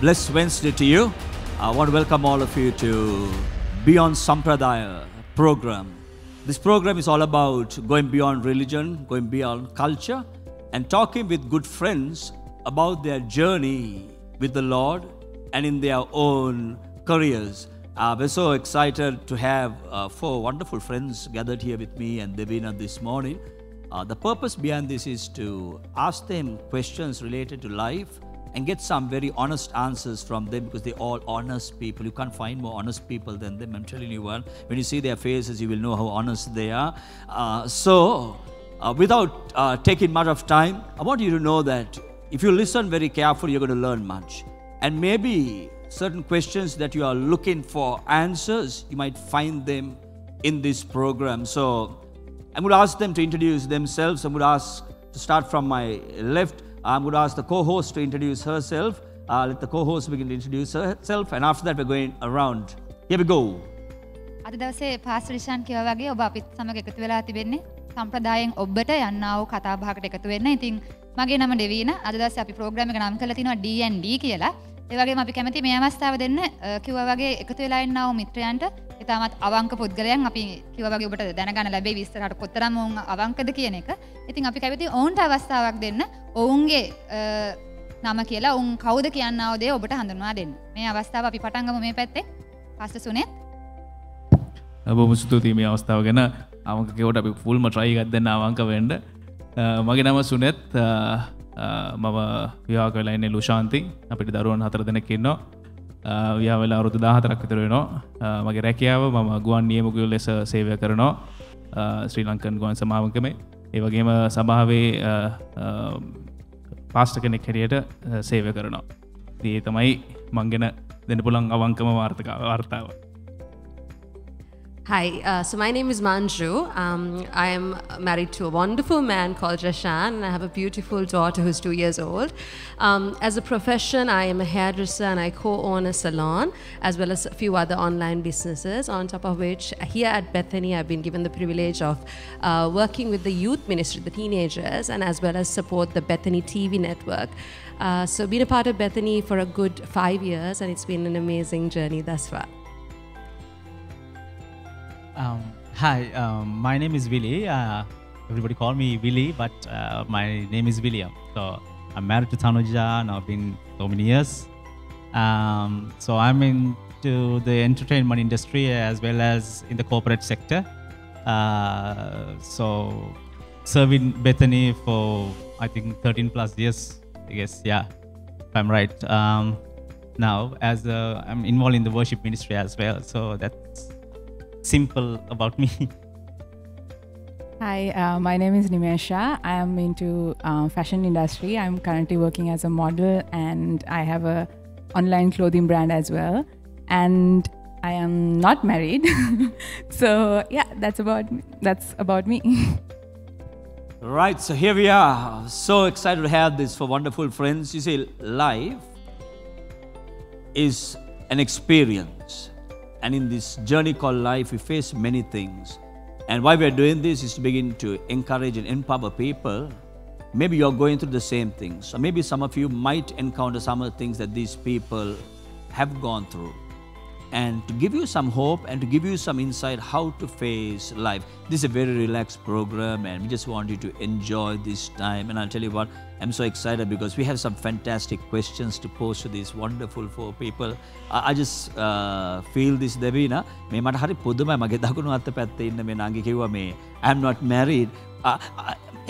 Blessed Wednesday to you. I want to welcome all of you to Beyond Sampradaya program. This program is all about going beyond religion, going beyond culture, and talking with good friends about their journey with the Lord and in their own careers. We're so excited to have four wonderful friends gathered here with me and Devina this morning. The purpose behind this is to ask them questions related to life and get some very honest answers from them, because they're all honest people. You can't find more honest people than them. I'm telling you what, when you see their faces, you will know how honest they are. Without taking much of time, I want you to know that if you listen very carefully, you're going to learn much. And maybe certain questions that you are looking for answers, you might find them in this program. So I'm going to ask them to introduce themselves. I'm going to ask to start from my left. I'm going to ask the co-host to introduce herself. Let the co-host begin to introduce herself, and after that we're going around. Here we go. අද දවසේ pastor රිෂාන් කියවා වගේ ඔබ අපිත් සමග එකතු වෙලා තිබෙන්නේ සම්ප්‍රදායෙන් ඔබට යන්නා වූ කතා බහකට එකතු වෙන්න. ඉතින් මගේ නම ඩෙවීන. අද දවසේ අපි ප්‍රෝග්‍රෑම් එක නම් කරලා තිනවා D&D කියලා. ඒ වගේම අපි කැමති මේ අවස්ථාව දෙන්න කිව්වා වගේ එකතු වෙලා ඉන්නා වූ මිත්‍රයන්ට ඉතාමත් අවංක පුද්ගලයන් අපි කිව්වා වගේ ඔබට දැනගන්න ලැබෙයි විස්තරات කොතරම් ඔවුන් අවංකද කියන එක. ඉතින් අපි කැමති ඔවුන්ට අවස්ථාවක් දෙන්න ඔවුන්ගේ නම කියලා ඔවුන් කවුද කියන්නා වූ දේ ඔබට හඳුන්වා දෙන්න. මේ අවස්ථාව අපි පටන් ගමු මේ පැත්තේ. පාස්ටර් සුනෙත්. බොහොම ස්තුතියි මේ අවස්ථාව ගැන. අවංක කෙවට අපි ෆුල්ම try එකක් දෙන්න අවංක වෙන්න. මගේ නම සුනෙත්. මම විවාහ වෙලා ඉන්නේ ලුෂාන්ති. අපිට දරුවන් 4 දෙනෙක් ඉන්නවා. විවාහ වෙලා අවුරුදු 14ක් විතර වෙනවා. මගේ රැකියාව මම ගුවන් නියමුකයෙකු ලෙස සේවය කරනවා. ශ්‍රී ලංකන් ගුවන් සමාගමේ. ඒ වගේම සභාවේ පාස්ටර් කෙනෙක් හැටියට සේවය කරනවා. ඉතින් ඒ තමයි මං ගැන දෙන්න පුළුවන් අවංකම වාර්තාව. Hi, so my name is Manju. I am married to a wonderful man called Rashan, and I have a beautiful daughter who's 2 years old. As a profession, I am a hairdresser and I co-own a salon, as well as a few other online businesses. On top of which, here at Bethany, I've been given the privilege of working with the youth ministry, the teenagers, and as well as support the Bethany TV network. So been a part of Bethany for a good 5 years, and it's been an amazing journey thus far. Hi, my name is Willie. Everybody call me Willie, but my name is William. So I'm married to Tanuja, now been so many years. So I'm into the entertainment industry as well as in the corporate sector. So serving Bethany for I think 13 plus years, I guess, yeah, if I'm right. Now as I'm involved in the worship ministry as well, so that's simple about me. Hi, my name is Nimesha. I am into fashion industry. I'm currently working as a model and I have a online clothing brand as well. And I am not married. So yeah, that's about me. Right, so here we are. So excited to have this for wonderful friends. You see, life is an experience. And in this journey called life, we face many things. And why we are doing this is to begin to encourage and empower people. Maybe you're going through the same things. So maybe some of you might encounter some of the things that these people have gone through. And to give you some hope and to give you some insight how to face life. This is a very relaxed program and we just want you to enjoy this time. And I'll tell you what, I'm so excited because we have some fantastic questions to pose to these wonderful four people. I just feel this, Devina. මේ මට හරි පුදුමයි මගේ දකුණු අත පැත්තේ ඉන්න මේ නංගි කිව්වා මේ I'm not married.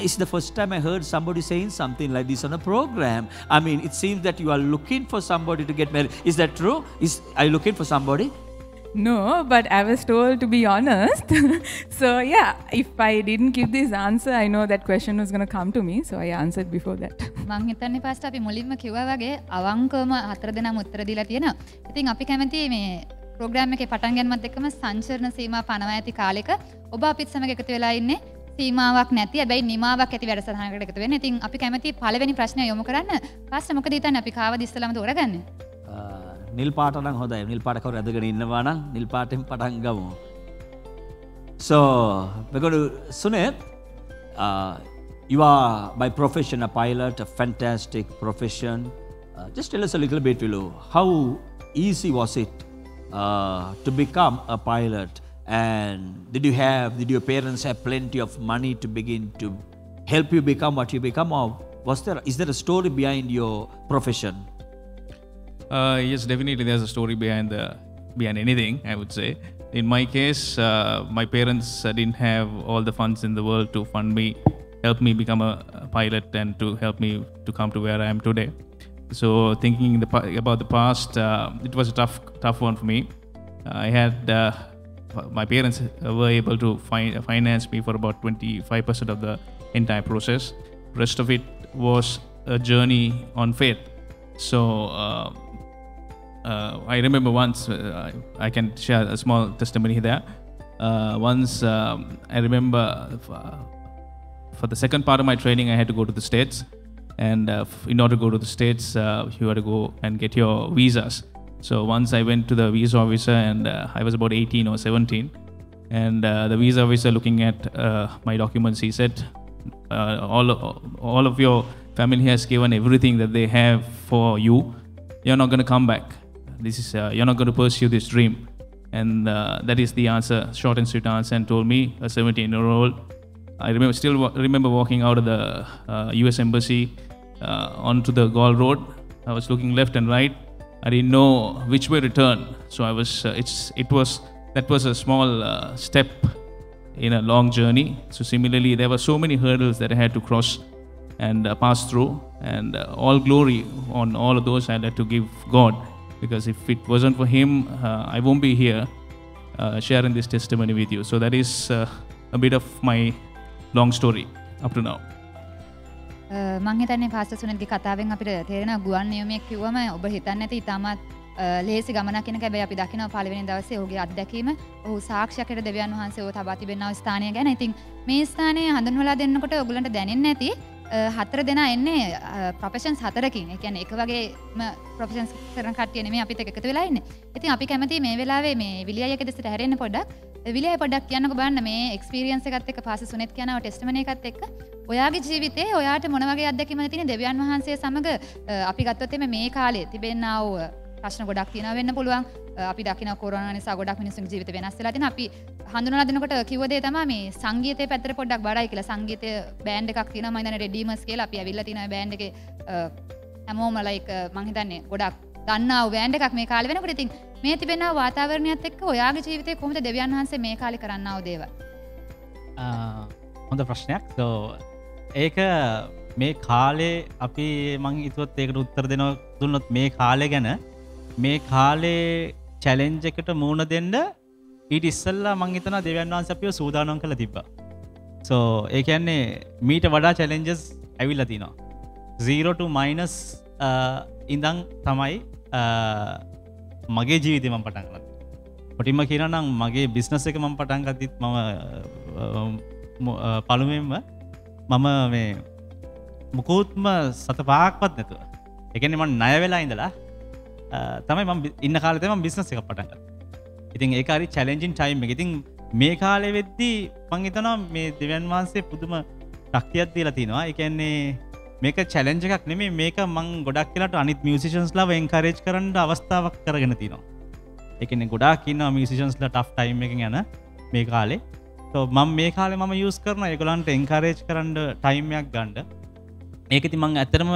It's the first time I heard somebody saying something like this on a program. I mean, it seems that you are looking for somebody to get married. Is that true? Are you looking for somebody? No, but I was told to be honest. So yeah, if I didn't give this answer, I know that question was going to come to me. So I answered before that. මං හිතන්නේ pastor අපි මුලින්ම කිව්වා වගේ අවංකවම 4 දෙනාම උත්තර දීලා තියෙනවා. ඉතින් අපි කැමති මේ ප්‍රෝග්‍රෑම් එකේ පටන් ගන්නවත් එක්කම සංචරණ සීමා පනවා ඇති කාලෙක ඔබ අපිත් සමග එකතු වෙලා ඉන්නේ. සීමාවක් නැති හැබැයි නිමාවක් ඇති වැඩසටහනකට එකතු වෙන්න. ඉතින් අපි කැමති පළවෙනි ප්‍රශ්නය යොමු කරන්න. පාස්ටර් මොකද හිතන්නේ අපි කාවද ඉස්සලම තෝරගන්නේ? නිල් පාට නම් හොඳයි. නිල් පාට කවුරු ඇදගෙන ඉන්නවා නම් නිල් පාටෙන් පටන් ගමු. So, we're going to Sunet, you are by profession a pilot, a fantastic profession. Just tell us a little bit, Vilu, how easy was it to become a pilot? And did your parents have plenty of money to begin to help you become what you become? Or is there a story behind your profession? Yes, definitely there's a story behind anything, I would say. In my case, my parents didn't have all the funds in the world to fund me, help me become a pilot and to help me to come to where I am today. So thinking about the past, it was a tough one for me. I had my parents were able to finance me for about 25% of the entire process. Rest of it was a journey on faith. So I remember once, I can share a small testimony there. Once I remember for the second part of my training, I had to go to the States. And in order to go to the States, you had to go and get your visas. So once I went to the visa officer, and I was about 18 or 17. And the visa officer, looking at my documents, he said, all of your family has given everything that they have for you. You're not going to come back. You're not going to pursue this dream. And that is the answer, short and sweet answer, and told me, a 17-year-old. I still remember walking out of the US Embassy onto the Gaul Road. I was looking left and right. I didn't know which way to turn. So that was a small step in a long journey. So similarly, there were so many hurdles that I had to cross and pass through. And all glory on all of those I had to give God. Because if it wasn't for Him, I won't be here sharing this testimony with you. So that is a bit of my long story up to now. මං හිතන්නේ pastor සුනිල්ගේ කතාවෙන් අපිට තේරෙනවා ගුවන් නියමයක් කිව්වම ඔබ හිතන්නේ නැති ඉතාමත් ලේසි ගමනක් කියන එක. හැබැයි අපි දකිනවා පළවෙනි දවසේ ඔහුගේ අත්දැකීම ඔහු සාක්ෂියකට දෙවියන් වහන්සේ ඔහු තබා තිබෙනා ස්ථානය ගැන. ඉතින් මේ ස්ථානය හඳුන්වලා දෙන්නකොට ඔයගලන්ට දැනෙන්නේ නැති හතර දෙනා එන්නේ ප්‍රොෆෙෂන්ස් හතරකින්. ඒ කියන්නේ එක වගේම ප්‍රොෆෙෂන්ස් කරන කට්ටිය නෙමෙයි අපිත් එක්ක එකතු වෙලා ඉන්නේ. ඉතින් අපි කැමතියි මේ වෙලාවේ මේ විලියයි එක දෙසට හැරෙන්න පොඩ්ඩක්. විලියයි පොඩ්ඩක් කියන්නකෝ බලන්න මේ එක්ස්පීරියන්ස් එකත් එක්ක පාස්ටර් සුනිත් කියනවා ටෙස්ටිමනි එකත් එක්ක ඔයාගේ ජීවිතේ ඔයාට මොන වගේ අත්දැකීමද තියෙන දෙවියන් වහන්සේ සමග අපි ගත්තොත් මේ කාලේ තිබෙනා වූ ප්‍රශ්න ගොඩක් තියෙනවා වෙන්න පුළුවන්. අපි දකිනවා කොරෝනා නිසා ගොඩක් මිනිස්සුන්ගේ ජීවිත වෙනස් වෙලා තියෙනවා. අපි හඳුනලා දෙනකොට කිව්ව දේ තමයි මේ සංගීතයේ පැත්තට පොඩ්ඩක් බඩයි කියලා. සංගීතය බෑන්ඩ් එකක් තියෙනවා මම හිතන්නේ රෙඩීමර්ස් කියලා. අපි ඇවිල්ලා තියෙනවා බෑන්ඩ් එකේ හැමෝම ලයික් මම හිතන්නේ ගොඩක් දන්නා වූ බෑන්ඩ් එකක් මේ කාලේ වෙනකොට. ඉතින් මේ තිබෙනා වාතාවරණයත් එක්ක ඔයාගේ ජීවිතේ කොහොමද දෙවියන් වහන්සේ මේ කාලේ කරන්නා වූ දේවල්? හොඳ ප්‍රශ්නයක්. So ඒක මේ කාලේ අපි මං හිතුවත් ඒකට උත්තර දෙනවා දුන්නොත් මේ කාලේ ගැන මේ කාලේ චැලෙන්ජ් එකට මුහුණ දෙන්න ඊට ඉස්සෙල්ලා මං හිතනවා දෙවියන් වහන්සේ අපිව සූදානම් කරලා තිබ්බා. So ඒ කියන්නේ මීට වඩා challenges ඇවිල්ලා තිනවා. 0 to minus ඉඳන් තමයි මගේ ජීවිතේ මම පටන් ගත්තේ. කොටින්ම කියනවා නම් මගේ බිස්නස් එක මම පටන් ගත්තත් මම පළමුවෙන්ම මම මේ මුකුත්ම සත පහක්වත් නැතුව. ඒ කියන්නේ මම ණය වෙලා ඉඳලා තමයි මම ඉන්න කාලේ තමයි මම බිස්නස් එකක් පටන් ගත්තේ. ඉතින් ඒක හරි චැලෙන්ජින් ටයිම් එක. ඉතින් මේ කාලේ වෙද්දී මම හිතනවා මේ දෙවියන් වහන්සේ පුදුම ශක්තියක් දීලා තිනවා. ඒ කියන්නේ මේක චැලෙන්ජ් එකක් නෙමෙයි, මේක මම ගොඩක් වෙලාට අනිත් මියුසිෂියන්ස්ලාව එන්කරේජ් කරන්න අවස්ථාවක් කරගෙන තිනවා. ඒ කියන්නේ ගොඩාක් ඉන්නවා මියුසිෂියන්ස්ලා ටෆ් ටයිම් එකකින් යන මේ කාලේ. So මම මේ කාලේ මම යූස් කරනවා ඒගොල්ලන්ට එන්කරේජ් කරන්න ටයිම් එකක් ගන්න. ඒක ඉතින් මම ඇත්තටම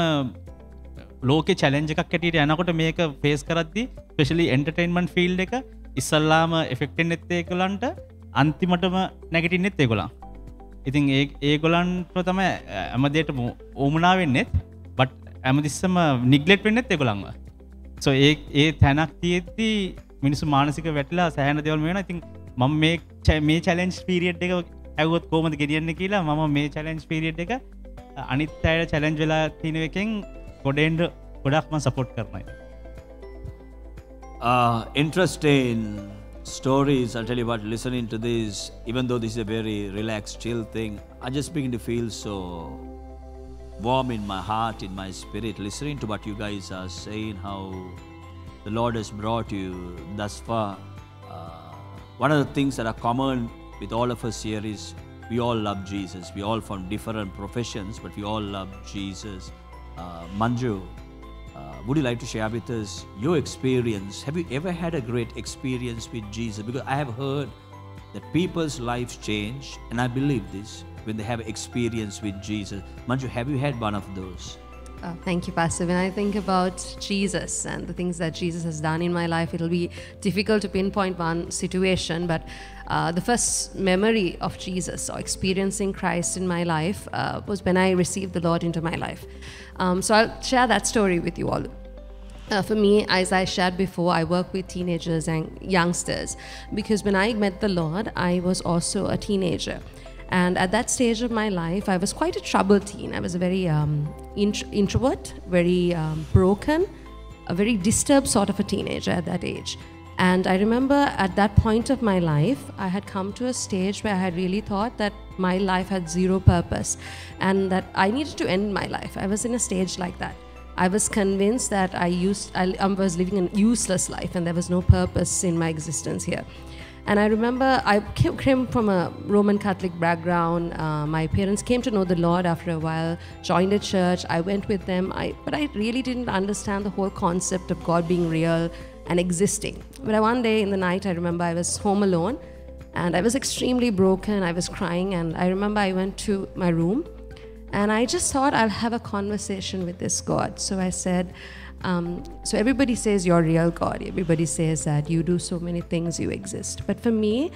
ලෝකේ චැලෙන්ජ් එකක් හැටියට යනකොට මේක ෆේස් කරද්දී ස්පෙෂලි එන්ටර්ටේන්මන්ට් ෆීල්ඩ් එක ඉස්සල්ලාම එෆෙක්ට් වෙන්නෙත් ඒගොල්ලන්ට, අන්තිමටම නැගිටින්නෙත් ඒගොල්ලන්. ඉතින් ඒගොල්ලන්ට තමයි හැමදේට ඕමනා වෙන්නෙත්, බට් හැමතිස්සම නිග්ලෙක්ට් වෙන්නෙත් ඒගොල්ලන්ව. So ඒ තැනක් තියෙද්දී මිනිස්සු මානසික වැටලා සෑහෙන දේවල් වෙනවා. ඉතින් මම මේ චැලෙන්ජ් පීරියඩ් එක ඇහුවොත් කොහොමද ගෙනියන්නේ කියලා මම මේ චැලෙන්ජ් පීරියඩ් එක අනිත් අයට චැලෙන්ජ් වෙලා තියෙන එකෙන් ගොඩක් මම සපෝට් කරනවා. Interesting stories. I'll tell you what, listening to this, even though this is a very relaxed, chill thing, I just begin to feel so warm in my heart, in my spirit, listening to what you guys are saying, how the Lord has brought you thus far. One of the things that are common with all of us here is we all love Jesus. We all from different professions, but we all love Jesus. Manju, would you like to share with us your experience? Have you ever had a great experience with Jesus? Because I have heard that people's lives change, and I believe this when they have experience with Jesus. Manju, have you had one of those? Thank you, Pastor. When I think about Jesus and the things that Jesus has done in my life, it'll be difficult to pinpoint one situation, but the first memory of Jesus or experiencing Christ in my life was when I received the Lord into my life. So I'll share that story with you all. For me, as I shared before, I work with teenagers and youngsters because when I met the Lord, I was also a teenager. And at that stage of my life, I was quite a troubled teen. I was a very introvert, very broken, a very disturbed sort of a teenager at that age. And I remember at that point of my life, I had come to a stage where I had really thought that my life had zero purpose and that I needed to end my life. I was in a stage like that. I was convinced that I was living a useless life and there was no purpose in my existence here. And I remember I came from a Roman Catholic background. My parents came to know the Lord after a while, joined a church. I went with them, but I really didn't understand the whole concept of God being real and existing. But one day in the night, I remember I was home alone and I was extremely broken. I was crying, and I remember I went to my room and I just thought I'll have a conversation with this God. So I said, so everybody says you're real, God. Everybody says that you do so many things, you exist. But for me,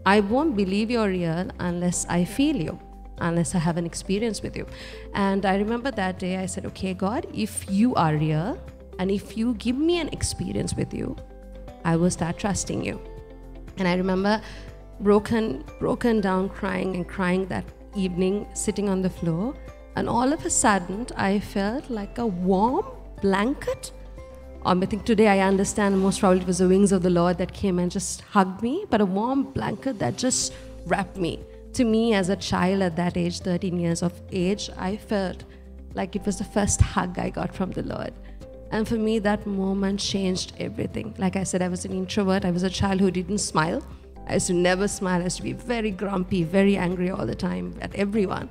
I won't believe you're real unless I feel you, unless I have an experience with you. And I remember that day I said, okay, God, if you are real and if you give me an experience with you, I will start trusting you. And I remember broken down, crying that evening, sitting on the floor. And all of a sudden, I felt like a warm blanket. I think today I understand most probably it was the wings of the Lord that came and just hugged me, but a warm blanket that just wrapped me. To me, as a child at that age, 13 years of age, I felt like it was the first hug I got from the Lord. And for me, that moment changed everything. Like I said, I was an introvert. I was a child who didn't smile. I used to never smile. I used to be very grumpy, very angry all the time at everyone.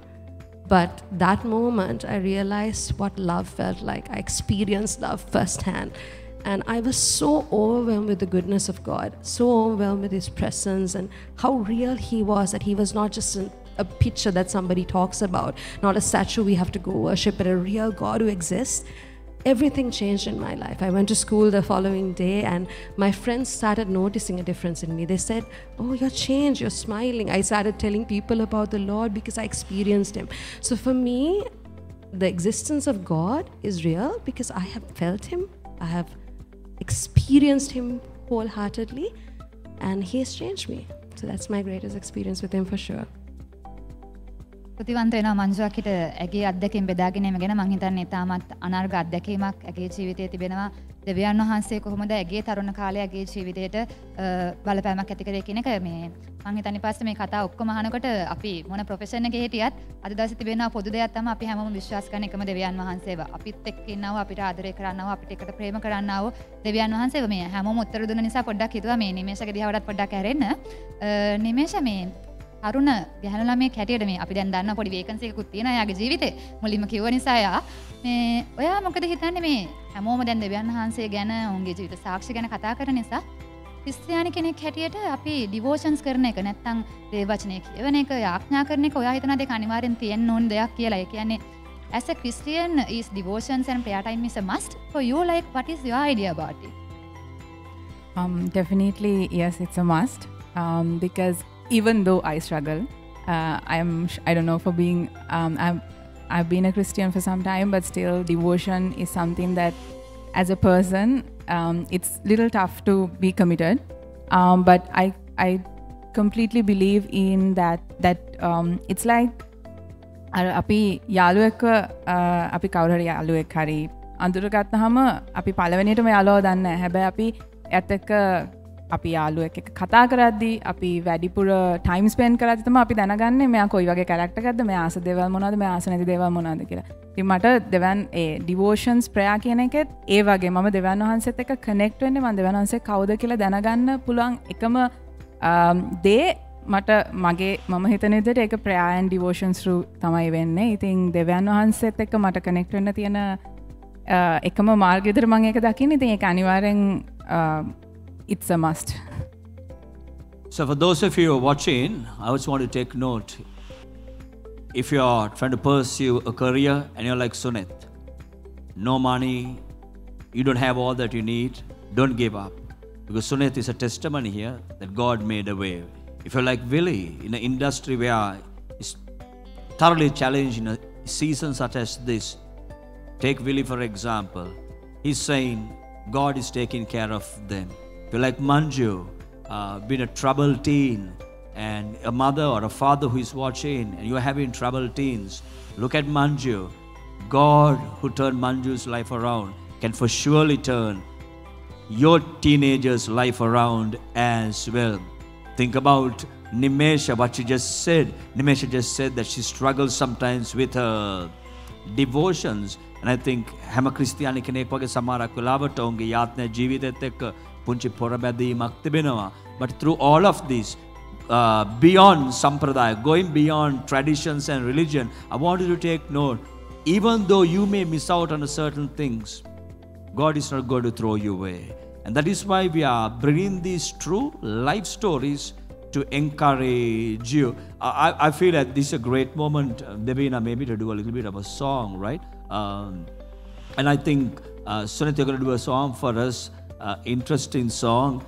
But that moment, I realized what love felt like. I experienced love firsthand. And I was so overwhelmed with the goodness of God, so overwhelmed with His presence and how real He was, that He was not just a picture that somebody talks about, not a statue we have to go worship, but a real God who exists. Everything changed in my life. I went to school the following day and my friends started noticing a difference in me. They said, oh, you're changed, you're smiling. I started telling people about the Lord because I experienced Him. So for me, the existence of God is real because I have felt Him. I have experienced Him wholeheartedly and He has changed me. So that's my greatest experience with Him for sure. ප්‍රතිවන්ත වෙනවා මංජුවක්ට ඇගේ අත්දැකීම් බෙදාගැනීම ගැන මං හිතන්නේ තාමත් අනර්ග අත්දැකීමක් ඇගේ ජීවිතයේ තිබෙනවා. දෙවියන් වහන්සේ කොහොමද ඇගේ තරුණ කාලයේ ඇගේ ජීවිතයට බලපෑමක් ඇති කරේ කියන එක මේ මං හිතන්නේ පස්සේ මේ කතා ඔක්කොම අහනකොට අපි මොන ප්‍රොෆෙෂන් එකේ හිටියත් අද දවසේ තිබෙනවා පොදු දෙයක් තමයි අපි හැමෝම විශ්වාස කරන එකම දෙවියන් වහන්සේව. අපිත් එක්ක ඉන්නව අපිට ආදරය කරන්නව අපිට එකට ප්‍රේම කරන්නව දෙවියන් වහන්සේව මේ හැමෝම උත්තර දුන්න නිසා පොඩ්ඩක් හිතුවා මේ නිමේෂගේ දිහාවටත් පොඩ්ඩක් ඇරෙන්න. නිමේෂ මේ අරුණ ගැහණු ළමයෙක් හැටියට මේ අපි දැන් දන්න පොඩි වේකන්සි එකකුත් තියෙනවා එයාගේ ජීවිතේ. මුලින්ම කිව්ව නිසා එයා මේ ඔයා මොකද හිතන්නේ මේ හැමෝම දැන් දෙවියන් වහන්සේ ගැන ඔවුන්ගේ ජීවිත සාක්ෂි ගැන කතා කරන නිසා ක්‍රිස්තියානි කෙනෙක් හැටියට අපි ඩිවෝෂන්ස් කරන එක නැත්නම් දේව වචනේ කියවන එක යාඥා කරන එක ඔයා හිතන දෙක අනිවාර්යෙන් තියෙන්න ඕන දෙයක් කියලා. ඒ කියන්නේ as a Christian is devotions and prayer time is a must for you, like what is your idea about it? Definitely yes, it's a must because even though I struggle, I don't know, for being I've been a Christian for some time, but still devotion is something that as a person it's little tough to be committed, but I completely believe in that it's like අපි යාළුවෙක්ව අපි කවුරු හරි යාළුවෙක් හරි අඳුරගත්තාම අපි පළවෙනියටම යාළුවව දන්නේ නැහැ. හැබැයි අපි එයත් එක්ක අපි යාළුවෙක් එක්ක කතා කරද්දී අපි වැඩිපුර ටයිම් ස්පෙන්ඩ් කරද්දී තමයි අපි දැනගන්නේ මෙයා කොයි වගේ කැරක්ටර් එකක්ද, මෙයා ආස දේවල් මොනවද, මෙයා ආස නැති දේවල් මොනවද කියලා. ඉතින් මට දෙවන් ඒ ඩිවෝෂන්ස් ප්‍රෙයර් කියන එකෙත් ඒ වගේ මම දෙවන් වහන්සේත් එක්ක කනෙක්ට් වෙන්නේ මම දෙවන් වහන්සේ කවුද කියලා දැනගන්න පුළුවන් එකම දේ මට මම හිතන විදිහට ඒක ප්‍රෙයර් ඇන්ඩ් ඩිවෝෂන්ස් through තමයි වෙන්නේ. ඉතින් දෙවන් වහන්සේත් එක්ක මට කනෙක්ට් වෙන්න තියෙන එකම මාර්ගය විතර මම ඒක දකින්නේ. ඉතින් ඒක අනිවාර්යෙන් it's a must. So for those of you who are watching, I just want to take note. If you are trying to pursue a career and you're like Sunit, no money, you don't have all that you need, don't give up. Because Sunit is a testimony here that God made a way. If you're like Willie, in an industry where it's thoroughly challenged in a season such as this, take Willie for example. He's saying God is taking care of them. If you're like Manju, been a troubled teen, and a mother or a father who is watching and you're having troubled teens, look at Manju. God who turned Manju's life around can for surely turn your teenager's life around as well. Think about Nimesha, what she just said. Nimesha just said that she struggles sometimes with her devotions. And I think හැම ක්‍රිස්තියානි කෙනෙක් වගේ සමහරක් වෙලාවට ඔවුන්ගේ යාත්‍රා ජීවිතයත් එක්ක පුංචි පොරබැදීමක් තිබෙනවා. But through all of this, beyond sampradaya, going beyond traditions and religion, I want you to take note, even though you may miss out on certain things, God is not going to throw you away. And that is why we are bringing these true life stories to encourage you. I feel that this is a great moment, Devina, maybe to do a little bit of a song, right? And I think Sunit, you're going to do a song for us, interesting song.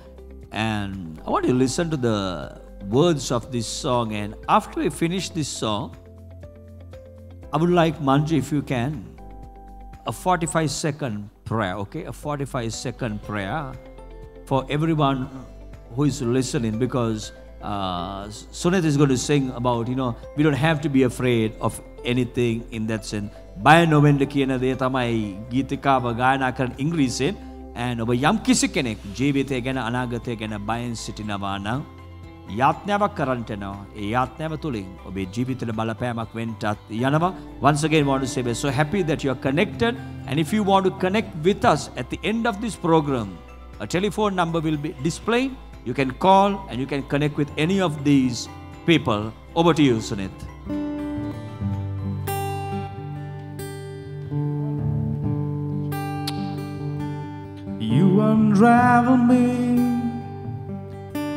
And I want you to listen to the words of this song. And after we finish this song, I would like Manju, if you can, a 45-second prayer, okay? A 45-second prayer for everyone who is listening, because Sunit is going to sing about, we don't have to be afraid of anything in that sense. Baya nowenna කියන දේ තමයි ගීතිකාව ගායනා කරන ඉංග්‍රීසියෙන්. And ඔබ යම් කිසි කෙනෙක් ජීවිතය ගැන අනාගතය ගැන බයෙන් සිටිනවා නම් යාත්‍නාවක් කරන්නට යනවා. ඒ යාත්‍නාව තුළින් ඔබේ ජීවිතේ බලපෑමක් වෙන්නත් යනවා. Once again, I want to say we're so happy that you are connected. And if you want to connect with us at the end of this program, a telephone number will be displayed. You can call and you can connect with any of these people. Over to you, Sunit. You unravel me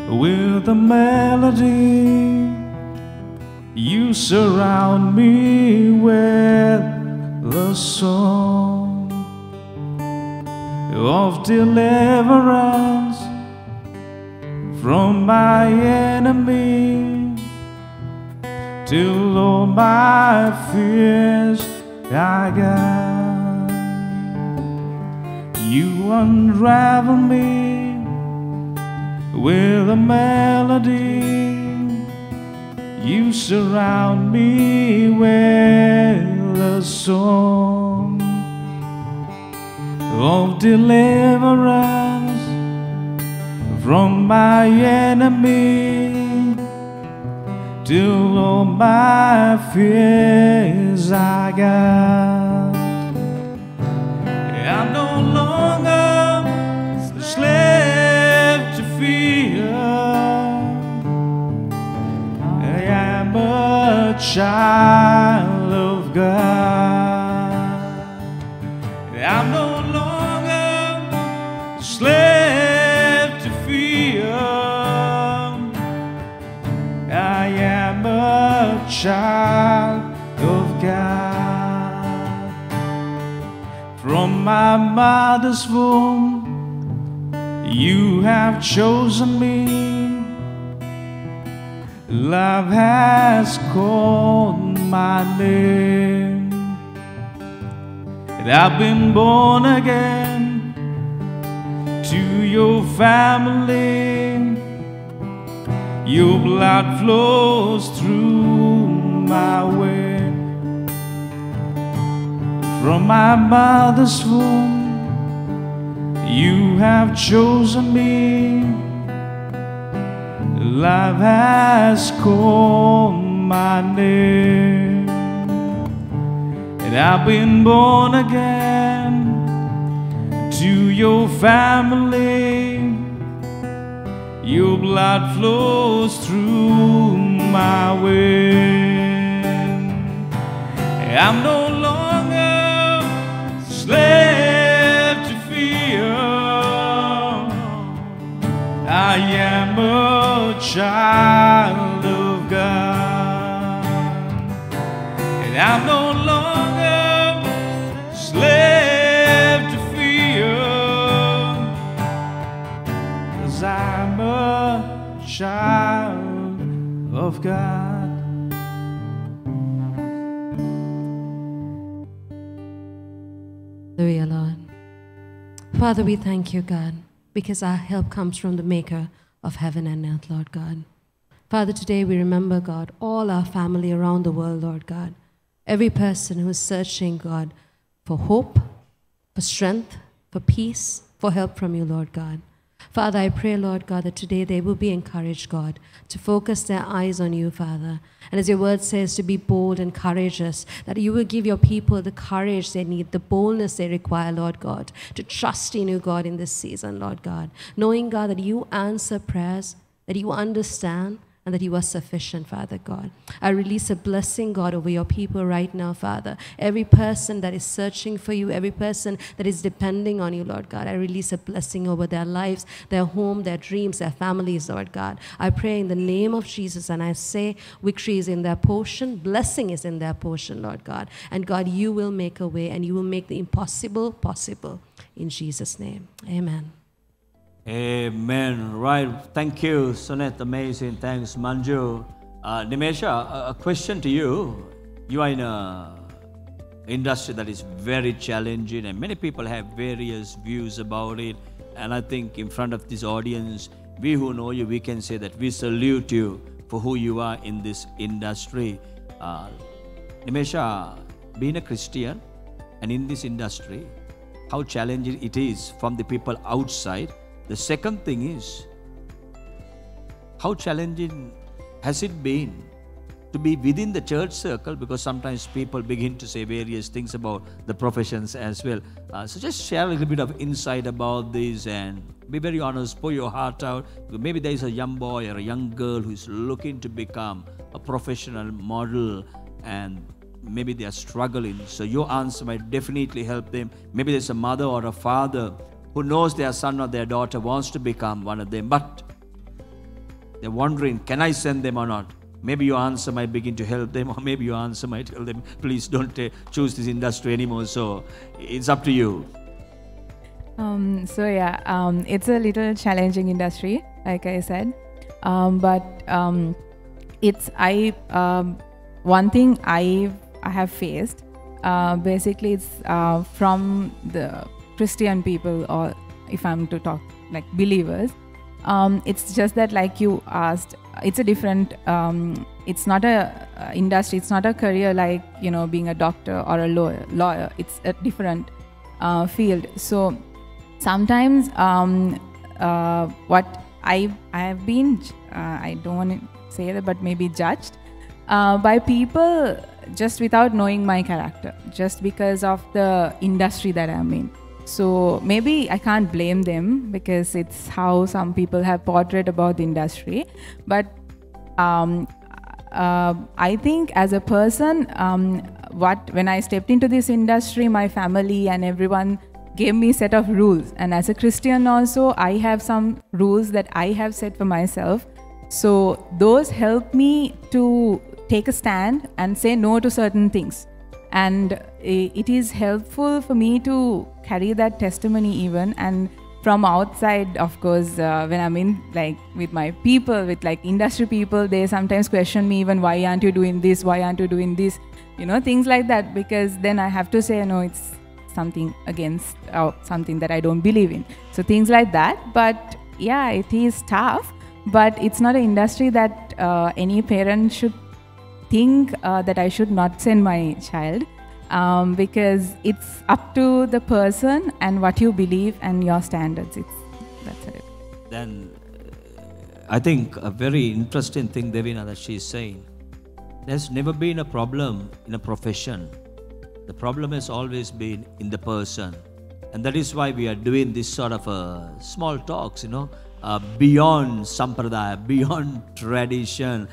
with a melody. You surround me with the song of deliverance from my enemy, till all my fears are gone. You unravel me with a melody. You surround me with a song of deliverance from my enemy, till all my fears are gone. I'm no longer a slave to fear. I am a child of God. I'm no longer a slave to fear. I am a child of God. From my mother's womb, you have chosen me. Love has called my name. And I've been born again to your family. Your blood flows through my veins. From my mother's womb, you have chosen me. Love has called my name. And I've been born again to your family. Your blood flows through my veins. I'm no longer a slave I am a child of God, and I'm no longer slave to fear, 'cause I'm a child of God. Hallelujah, Lord. Father, we thank you, God, because our help comes from the maker of heaven and earth, Lord God. Father, today we remember, God, all our family around the world, Lord God. Every person who is searching, God, for hope, for strength, for peace, for help from you, Lord God. Father, I pray, Lord God, that today they will be encouraged, God, to focus their eyes on you, Father. And as your word says, to be bold and courageous, that you will give your people the courage they need, the boldness they require, Lord God, to trust in you, God, in this season, Lord God. Knowing, God, that you answer prayers, that you understand, and that you are sufficient, Father God. I release a blessing, God, over your people right now, Father. Every person that is searching for you, every person that is depending on you, Lord God, I release a blessing over their lives, their home, their dreams, their families, Lord God. I pray in the name of Jesus, and I say victory is in their portion, blessing is in their portion, Lord God. And God, you will make a way, and you will make the impossible possible. In Jesus' name, amen. Amen. Right. Thank you, Suneth. Amazing. Thanks, Manju. Nimesha, a question to you. You are in a industry that is very challenging, and many people have various views about it. And I think in front of this audience, we who know you, we can say that we salute you for who you are in this industry. Nimesha, being a Christian and in this industry, how challenging it is from the people outside. The second thing is, how challenging has it been to be within the church circle, because sometimes people begin to say various things about the professions as well. So just share a little bit of insight about this and be very honest, pour your heart out. Maybe there is a young boy or a young girl who is looking to become a professional model and maybe they are struggling. So your answer might definitely help them. Maybe there's a mother or a father who knows their son or their daughter wants to become one of them, but they're wondering, can I send them or not? Maybe your answer might begin to help them, or maybe your answer might tell them, please don't choose this industry anymore. So it's up to you. It's a little challenging industry, like I said. But one thing I have faced, basically it's from the Christian people, or if I'm to talk like believers, it's just that, like you asked, it's a different, it's not a industry, it's not a career like, being a doctor or a lawyer. It's a different field. So sometimes what I have been, I don't want to say that, but maybe judged by people just without knowing my character, just because of the industry that I'm in. So maybe I can't blame them, because it's how some people have portrayed about the industry. But I think as a person, when I stepped into this industry, my family and everyone gave me a set of rules. And as a Christian also, I have some rules that I have set for myself. So those help me to take a stand and say no to certain things. And it is helpful for me to carry that testimony even. And from outside, of course, when I'm in, like, with my people, with like industry people, they sometimes question me even, why aren't you doing this? Why aren't you doing this? Things like that, because then I have to say, no, it's something against something that I don't believe in. So things like that. But yeah, it is tough, but it's not an industry that any parent should think that I should not send my child, because it's up to the person and what you believe and your standards. That's it. Then I think a very interesting thing, Devina, that she's saying, there's never been a problem in a profession. The problem has always been in the person. And that is why we are doing this sort of small talks, beyond sampradaya, beyond tradition.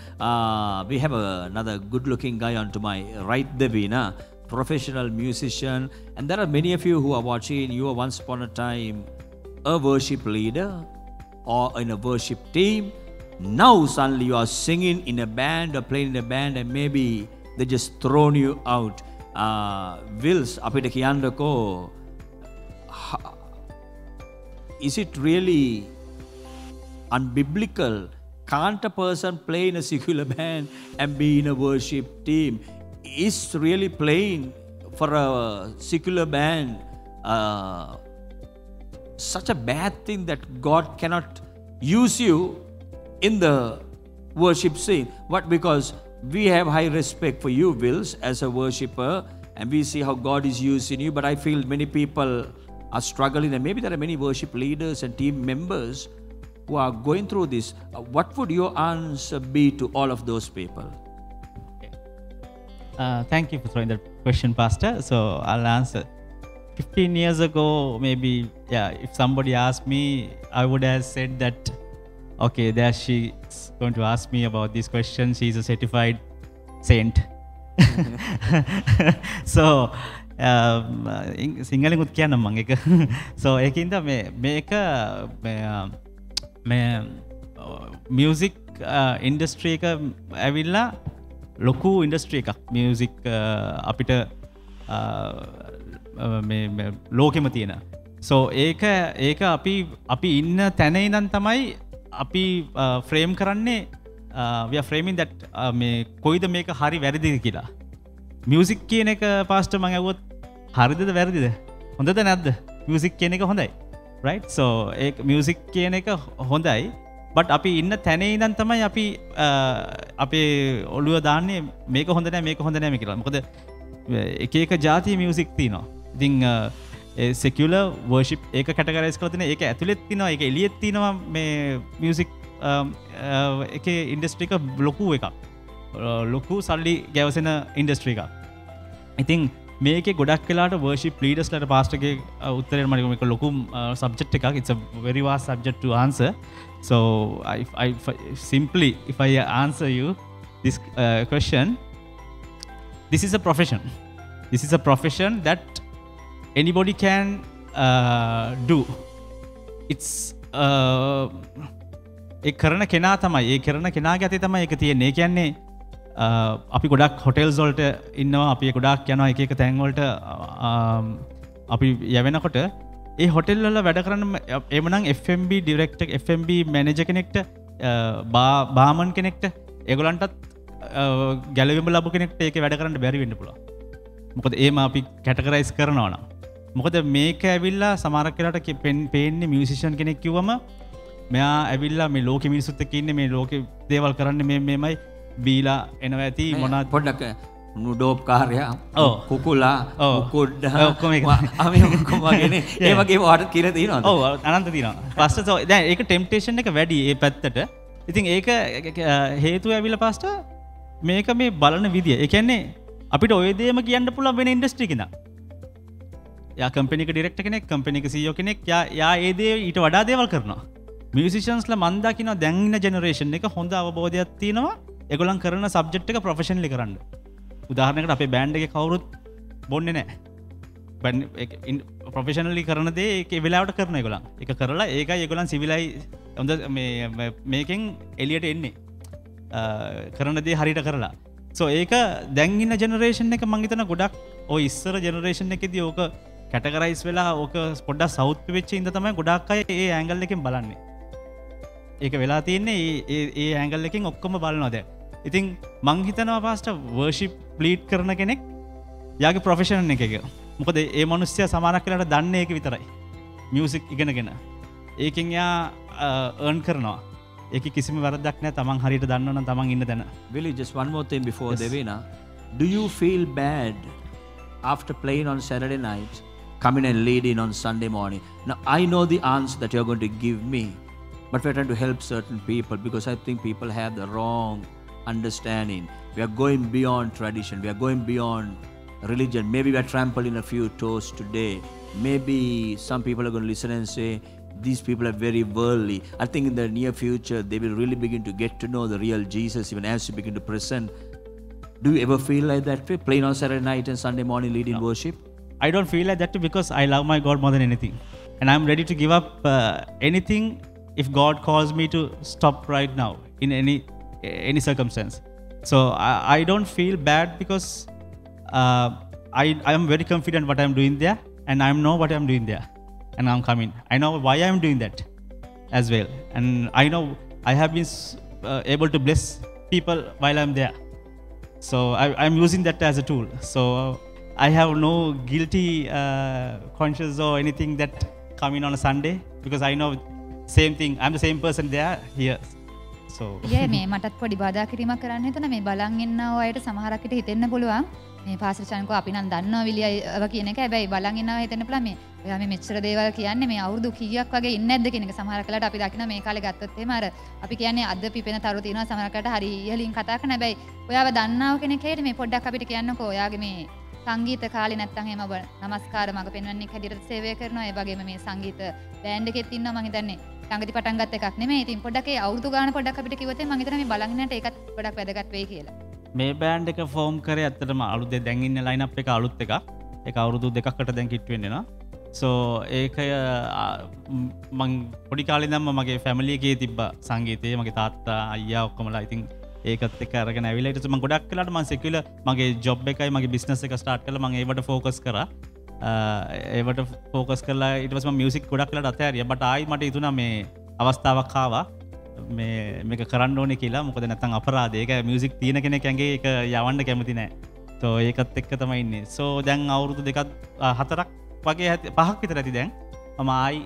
We have another good-looking guy onto my right, Devina, professional musician. And there are many of you who are watching. You were once upon a time a worship leader, or in a worship team. Now suddenly you are singing in a band or playing in a band and maybe they just thrown you out. Wills, apita kiyannako, is it really unbiblical? Can't a person play in a secular band and be in a worship team? Is really playing for a secular band such a bad thing that God cannot use you in the worship scene? What? Because we have high respect for you, Wills, as a worshipper, and we see how God is using you. But I feel many people are struggling, and maybe there are many worship leaders and team members who are going through this. What would your answer be to all of those people? Thank you for throwing that question, Pastor. So I'll answer. 15 years ago, maybe, if somebody asked me, I would have said that, okay, there she's going to ask me about this question. She's a certified saint. So, සිංහලෙන් උත් කියන්නම් මම ඒක. So ඒකින්ද මේක music industry එක ඇවිල්ලා ලොකු ඉන්ඩස්ට්‍රි එකක්. මියුසික් අපිට ලෝකෙම තියෙන. So ඒක අපි ඉන්න තැන ඉඳන් තමයි අපි ෆ්‍රේම් කරන්නේ. We are framing that මේ කොයිද මේක හරි වැරදිද කියලා. මියුසික් කියන එක පාස්ටර් මම අහුවොත් හරිදද වැරදිද? හොඳද නැද්ද? මියුසික් කියන එක හොඳයි. right? So ඒ මියුසික් කියන එක හොඳයි. but අපි ඉන්න තැන ඉඳන් තමයි අපි අපේ ඔළුව දාන්නේ මේක හොඳ නැහැ මේක හොඳ නැහැ කියලා. මොකද එක එක જાතිය මියුසික් තියෙනවා. ඉතින් secular worship ඒක කැටගරයිස් කරලා තියෙන ඒක ඇතුළෙත් තියෙනවා ඒක එළියෙත් තියෙනවා මේ මියුසික් එකේ ඉන්ඩස්ට්‍රි එක ලොකු එකක්. ලොකු සල්ලි ගැවසෙන ඉන්ඩස්ට්‍රි එකක්. ඉතින් මේකේ ගොඩක් වෙලාට worship leaders ලට pastorගේ උත්තරේ මම මේක ලොකු subject එකක්. It's a very vast subject to answer. So if I answer you this question, this is a profession. This is a profession that anybody can do. It's ඒ කරන කෙනා තමයි ඒ කරන කෙනාගේ අතේ තමයි ඒක තියෙන්නේ. ඒ කියන්නේ අපි ගොඩක් හොටෙල්ස් වලට ඉන්නවා, අපි ගොඩක් යනවා එක එක තැන් වලට අපි යවෙනකොට ඒ හොටෙල් වල වැඩ කරන එමනම් F&B ඩිරෙක්ටර්, F&B මැනේජර් කෙනෙක්ට, බාමන් කෙනෙක්ට ඒගොල්ලන්ටත් ගැලවීම ලැබු කෙනෙක්ට ඒකේ වැඩ කරන්න බැරි වෙන්න පුළුවන්. මොකද ඒම අපි කැටගරයිස් කරනවා නම්. මොකද මේක ඇවිල්ලා සමහරක් වෙලාවට පේන්නේ මියුසිෂියන් කෙනෙක් කිව්වම මෙයා ඇවිල්ලා මේ ලෝකෙ මිනිස්සුත් එක්ක ඉන්නේ මේ ලෝකෙ දේවල් කරන්නේ මේමයි බීලා එනවා ඇති මොනවද පොඩ්ඩක් නුඩෝප් කාර්යයා කුකුලා කුඩ ඔක්කොම එක අපි ඔක්කොම වගේනේ ඒ වගේම වාට කියලා තියෙනවද? ඔව් අනන්ත තියෙනවා. පාස්ටර් දැන් ඒක ටෙම්ප්ටේෂන් එක වැඩි ඒ පැත්තට. ඉතින් ඒක හේතුව ඇවිල්ලා පාස්ටර් මේක මේ බලන විදිය. ඒ කියන්නේ අපිට ඔය දේම කියන්න පුළුවන් වෙන ඉන්ඩස්ට්‍රි එකක්. යා කම්පැනි එක ඩිරෙක්ටර් කෙනෙක්, කම්පැනි එක CEO කෙනෙක් යා ඒ දේ ඊට වඩා දේවල් කරනවා. මියුසිෂියන්ස්ලා මන් දකින්න දැන් ඉන්න ජෙනරේෂන් එක හොඳ අවබෝධයක් තියෙනවා ඒගොල්ලන් කරන සබ්ජෙක්ට් එක ප්‍රොෆෙෂනලි කරන්න. උදාහරණයකට අපේ බෑන්ඩ් එකේ කවුරුත් බොන්නේ නැහැ. ප්‍රොෆෙෂනලි කරන දේ ඒ වෙලාවට කරන ඒගොල්ලන්. ඒක කරලා ඒකයි ඒගොල්ලන් සිවිලයි හොඳ මේකෙන් එළියට එන්නේ. කරන දේ හරියට කරලා. So ඒක දැන් ඉන්න ජෙනරේෂන් එක මං හිතන ගොඩක් ඔය ඉස්සර ජෙනරේෂන් එකේදී ඕක කැටගරයිස් වෙලා ඕක පොඩ්ඩක් සවුත් වෙච්ච ඉඳ තමයි ගොඩක් අය ඒ ඇන්ගල් එකෙන් බලන්නේ. ඒක වෙලා තියෙන්නේ ඒ ඇන්ගල් එකෙන් ඔක්කොම බලනවා දැන්. ඉතින් මං හිතනවා පාස්ටර් වර්ෂිප් ලීඩ් කරන කෙනෙක් යාගේ ප්‍රොෆෙෂන් එකක. මොකද ඒ මිනිස්සයා සමානක් වෙලාට දන්නේ ඒක විතරයි. මියුසික් ඉගෙනගෙන. ඒකෙන් යා earn කරනවා. ඒකේ කිසිම වරදක් නැහැ. තමන් හරියට දන්නවනම් තමන් ඉන්න තැන. Willie, just one more thing before Devina. Do you feel bad after playing on Saturday night, coming and leading on Sunday morning? Now, I know the answer that you're going to give me, but we're trying to help certain people because I think people have the wrong understanding. We are going beyond tradition. We are going beyond religion. Maybe we are trampling a few toes today. Maybe some people are going to listen and say, these people are very worldly. I think in the near future, they will really begin to get to know the real Jesus even as you begin to present. Do you ever feel like that way, playing on Saturday night and Sunday morning leading worship? I don't feel like that too because I love my God more than anything. And I'm ready to give up anything if God calls me to stop right now in any circumstance. So I don't feel bad because I am very confident what I'm doing there, and I know what I'm doing there, and I'm coming. I know why I'm doing that as well, and I know I have been able to bless people while I'm there. So I'm using that as a tool. So I have no guilty conscience or anything that coming on a Sunday, because I know same thing. I'm the same person there here. So මේ මටත් පොඩි බාධා කිරීමක් කරන්න හිතුණා. මේ බලන් ඉන්න අයට සමහරක් විට හිතෙන්න පුළුවන් මේ පාස්ටර් චන්කෝ අපි නම් දන්නවා විලියව කියන එක. හැබැයි බලන් ඉන්නවා හිතෙන්න පුළුවන් මේ ඔයා මේ මෙච්චර දේවල් කියන්නේ මේ අවුරුදු කීයක් වගේ ඉන්නේ නැද්ද කියන එක. සමහර කලකට අපි දකිනවා මේ කාලේ ගත්තොත් එහෙම අර අපි කියන්නේ අද පිපෙන තරු තියෙනවා සමහර කලකට හරි ඉහලින් කතා කරන. හැබැයි ඔයාව දන්නව කෙනෙක් හැටියට මේ පොඩ්ඩක් අපිට කියන්නකෝ ඔයාගේ මේ සංගීත කාලේ නැත්තම් එහෙම ඔබ නමස්කාර මඟ පෙන්වන්නෙක් හැටියට සේවය කරනවා. ඒ වගේම මේ සංගීත බෑන්ඩ් එකෙත් ඉන්නවා මම හිතන්නේ. ළඟදී පටන් ගත්ත එකක් නෙමෙයි. ඉතින් පොඩ්ඩක් ඒ අවුරුදු ගාන පොඩ්ඩක් අපිට කිව්වොත් මම හිතනවා මේ බලන් ඉන්නට ඒකත් ගොඩක් වැදගත් වෙයි කියලා. මේ බෑන්ඩ් එක ෆෝම් කරේ ඇත්තටම අලුත් දැන් ඉන්න ලයින් අප් එක අලුත් එකක්. ඒක අවුරුදු 2කට දැන් කිට් වෙන්නේ නවා. සෝ ඒක මං පොඩි කාලේ ඉඳන්ම මගේ ෆැමිලි එකේ තිබ්බ සංගීතය. මගේ තාත්තා අයියා ඔක්කොමලා ඉතින් ඒකත් එක්ක අරගෙන ඇවිල්ලා ඊට පස්සේ මම ගොඩක් වෙලාට මම සෙකියුලර් මගේ ජොබ් එකයි මගේ බිස්නස් එක ස්ටාර්ට් කළා. මම ඒවට ෆෝකස් කරා. ඒවට ෆෝකස් කරලා ඊට පස්සේ මම මියුසික් ගොඩක් වෙලාට අතහැරියා. බට් ආයි මට හිතුණා මේ අවස්ථාවක් ආවා මේක කරන්න ඕනේ කියලා. මොකද නැත්තම් අපරාධය. ඒක මියුසික් තියෙන කෙනෙක් ඇඟේ ඒක යවන්න කැමති නැහැ. සෝ ඒකත් එක්ක තමයි ඉන්නේ. සෝ දැන් අවුරුදු 4ක් වගේ 5ක් විතර ඇති දැන් මම ආයි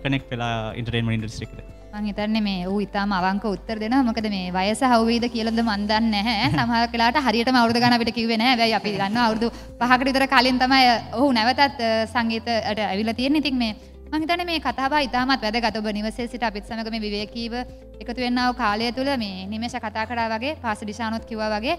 කනෙක්ට් වෙලා එන්ටර්ටේන්මන්ට් ඉන්ඩස්ට්‍රි එකට. මං හිතන්නේ මේ ඌ ඊටාම අවංක උත්තර දෙනවා. මොකද මේ වයස හවුවේද කියලාද මන් දන්නේ නැහැ. සමහර වෙලාවට හරියටම අවුරුදු ගණන් අපිට කිව්වේ නැහැ. හැබැයි අපි දන්නවා අවුරුදු 5කට විතර කලින් තමයි ඔහු නැවතත් සංගීතයට ඇවිල්ලා තියෙන්නේ. ඉතින් මේ මං හිතන්නේ මේ කතාව ඉතාමත් වැදගත්. ඔබ නිවසේ සිට අපිත් සමග මේ විවේකීව එකතු වෙන්නා වූ කාලය තුළ මේ නිමේෂ කතා කරා වගේ පාස්ටර් ඩිෂානොත් කිව්වා වගේ